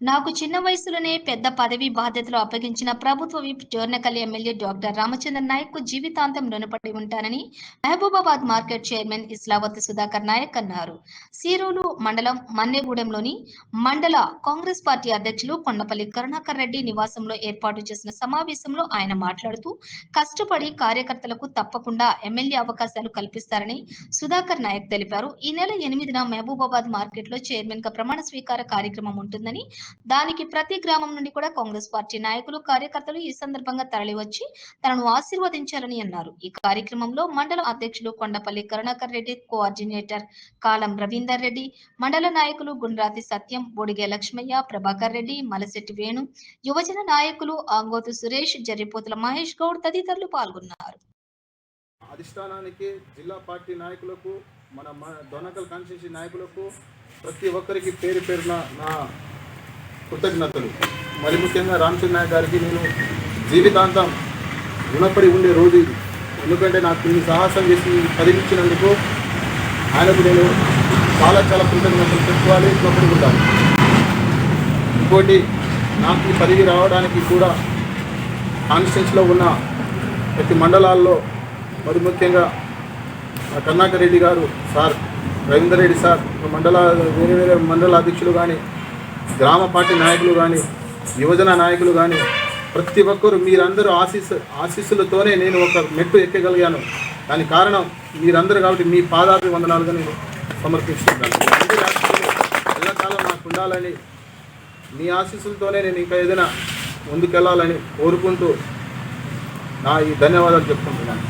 నాకు చిన్న వయసులోనే పెద్ద పదవి బాధ్యతలు అప్పగించిన ప్రభుత్వ whip Jornakal MLA doctor Ramachandra Nayak కు జీవితాంతం రుణపడి ఉంటానని మహబూబాబాద్ మార్కెట్ చైర్మన్ ఇస్లావత్ సుధాకర్ నాయక్ అన్నారు. సీరోలు మండలం మన్నెగూడెంలోని మండల కాంగ్రెస్ పార్టీ అధ్యక్షులు కొండపల్లి కరుణాకర్ రెడ్డి నివాసంలో ఏర్పాటు చేసిన సమావేశంలో ఆయన మాట్లాడుతూ కష్టపడి కార్యకర్తలకు తప్పకుండా ఎమ్మెల్యే అవకాశాలు కల్పిస్తారని సుధాకర్ నాయక్ తెలిపారు. ఈ నెల 8న మహబూబాబాద్ మార్కెట్ లో చైర్మన్ గా ప్రమాణ స్వీకార కార్యక్రమం ఉంటుందని, దానికి ప్రతి గ్రామం నుండి కూడా కాంగ్రెస్ పార్టీ నాయకులు కార్యకర్తలు ఈ సందర్భంగా తరలివచ్చి తనను ఆశీర్వదించాలని అన్నారు. ఈ కార్యక్రమంలో మండల అధ్యక్షులు కొండపల్లి కరుణాకర్ రెడ్డి, కోఆర్డినేటర్ కాలం రవీందర్ రెడ్డి, మండల నాయకులు గుండ్రాతి సత్యం, బొడిగే లక్ష్మయ్య, ప్రభాకర్ రెడ్డి, మలశెట్టి వేణు, యువజన నాయకులు ఆంగోతు సురేష్, జర్రిపోతుల మహేష్ గౌడ్ తదితరులు పాల్గొన్నారు. అధిష్టానానికి, జిల్లా పార్టీ నాయకులకు, మన డొనకల్ కాన్స్టిట్యూన్సీ నాయకులకు ప్రతి ఒక్కరికి పేరు పేరున నా కృతజ్ఞతలు. మరి ముఖ్యంగా రామచంద్ర నాయక్ గారికి నేను జీవితాంతం రుణపడి ఉండే రోజు ఇది. ఎందుకంటే నాకు ఇన్ని సాహసం చేసి పదివిచ్చినందుకు ఆయనకు నేను చాలా కృతజ్ఞతలు చెప్పుకోవాలి, రుణపడి ఉంటాను. ఇంకోటి, నాకు ఈ పదవి రావడానికి కూడా కాన్స్టిట్యూన్సీలో ఉన్న ప్రతి మండలాల్లో మరి ముఖ్యంగా కరుణాకర్ రెడ్డి గారు సార్, రవీందర్ రెడ్డి సార్, వేరే మండల అధ్యక్షులు కానీ, గ్రామ పార్టీ నాయకులు కానీ, యువజన నాయకులు కానీ ప్రతి ఒక్కరు మీరందరూ ఆశీస్సులతోనే నేను ఒక మెట్టు ఎక్కగలిగాను. దానికి కారణం మీరందరూ కాబట్టి మీ పాదాభివందనాలుగా నేను సమర్పిస్తున్నాను. అందరి ఆశీస్సులు ఎల్లకాలం నాకు ఉండాలని, మీ ఆశీస్సులతోనే నేను ఇంకా ఏదైనా ముందుకెళ్ళాలని కోరుకుంటూ నా ఈ ధన్యవాదాలు చెప్పుకుంటున్నాను.